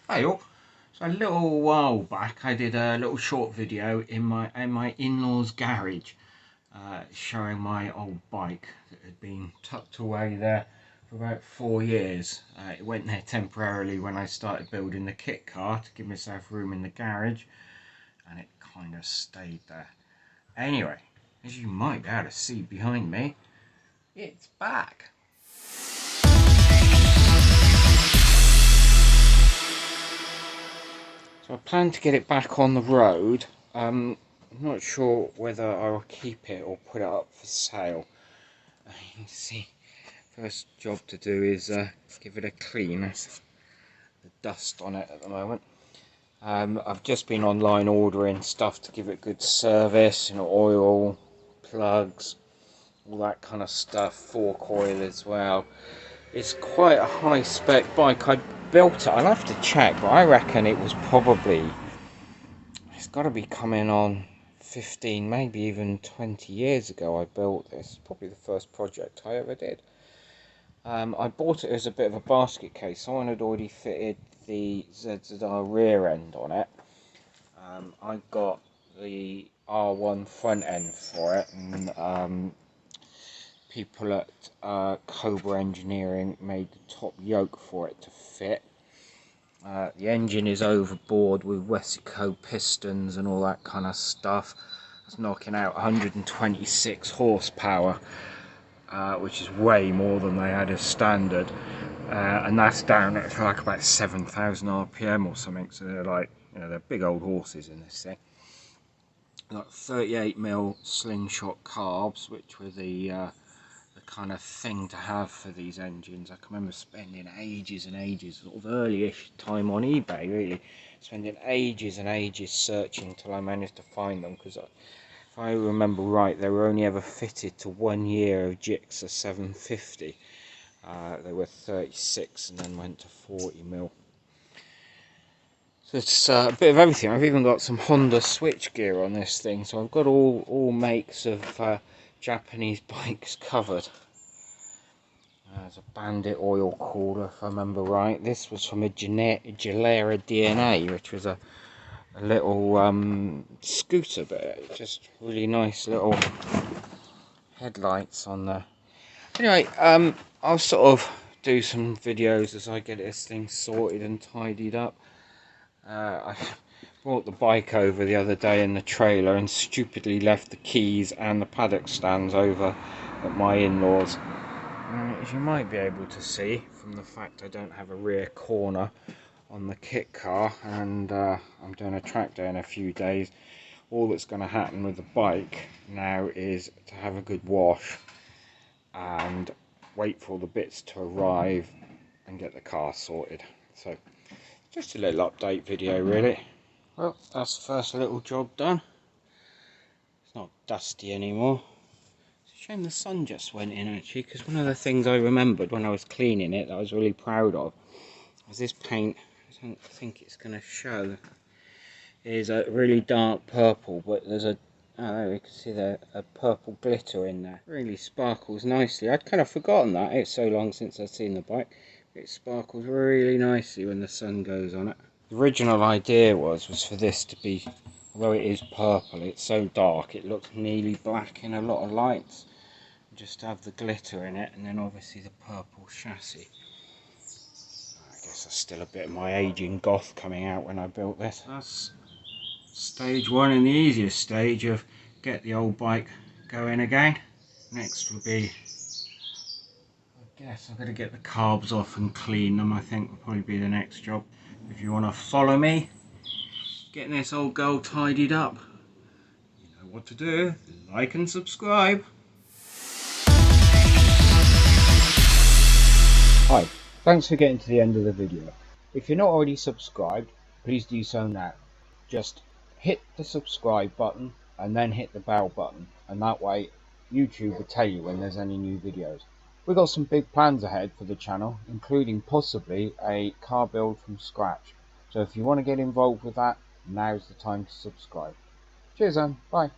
Hey all. So a little while back I did a little short video in my in-laws garage showing my old bike that had been tucked away there for about 4 years. It went there temporarily when I started building the kit car to give myself room in the garage, and it kind of stayed there. Anyway, as you might be able to see behind me, it's back. So I plan to get it back on the road. I'm not sure whether I'll keep it or put it up for sale. You can see, first job to do is give it a clean. There's the dust on it at the moment. I've just been online ordering stuff to give it good service, oil, plugs, all that kind of stuff, fork oil as well. It's quite a high spec bike. I built it, I'll have to check, but I reckon it was probably, it's got to be coming on 15, maybe even 20 years ago I built this. Probably the first project I ever did. I bought it as a bit of a basket case. Someone had already fitted the ZZR rear end on it. I got the R1 front end for it, and people at Cobra Engineering made the top yoke for it to fit. The engine is overboard with Wesico pistons and all that kind of stuff. It's knocking out 126 horsepower, which is way more than they had as standard. And that's down at like about 7,000 RPM or something. So they're like, they're big old horses in this thing. Got 38mm slingshot carbs, which were the kind of thing to have for these engines. I can remember spending ages and ages, sort of early-ish time on eBay, really, spending ages and ages searching till I managed to find them, because if I remember right, they were only ever fitted to 1 year of GSX1100. They were 36 and then went to 40mm. So it's a bit of everything. I've even got some Honda switchgear on this thing, so I've got all makes of Japanese bikes covered. There's a Bandit oil cooler, if I remember right. This was from a Gilera DNA, which was a little scooter, but just really nice little headlights on there. Anyway, I'll sort of do some videos as I get this thing sorted and tidied up. I brought the bike over the other day in the trailer and stupidly left the keys and the paddock stands over at my in-laws. As you might be able to see from the fact I don't have a rear corner on the kit car, and I'm doing a track day in a few days, all that's going to happen with the bike now is to have a good wash and wait for all the bits to arrive and get the car sorted. So just a little update video, really. Well, that's the first little job done. It's not dusty anymore. It's a shame the sun just went in, actually, because one of the things I remembered when I was cleaning it that I was really proud of was this paint. I don't think it's going to show. It is a really dark purple, but there's a, there you can see a purple glitter in there. Really sparkles nicely. I'd kind of forgotten that. It's so long since I've seen the bike. It sparkles really nicely when the sun goes on it. The original idea was for this to be, although it is purple, it's so dark it looks nearly black in a lot of lights. Just have the glitter in it, and then obviously the purple chassis. I guess there's still a bit of my aging goth coming out when I built this. That's stage one, and the easiest stage of get the old bike going again. Next will be, I guess I've got to get the carbs off and clean them. I think will probably be the next job. If you want to follow me getting this old girl tidied up, you know what to do. Like and subscribe. Hi, thanks for getting to the end of the video. If you're not already subscribed, please do so now. Just hit the subscribe button and then hit the bell button, and that way YouTube will tell you when there's any new videos. We've got some big plans ahead for the channel, including possibly a car build from scratch. So if you want to get involved with that, now's the time to subscribe. Cheers then, bye.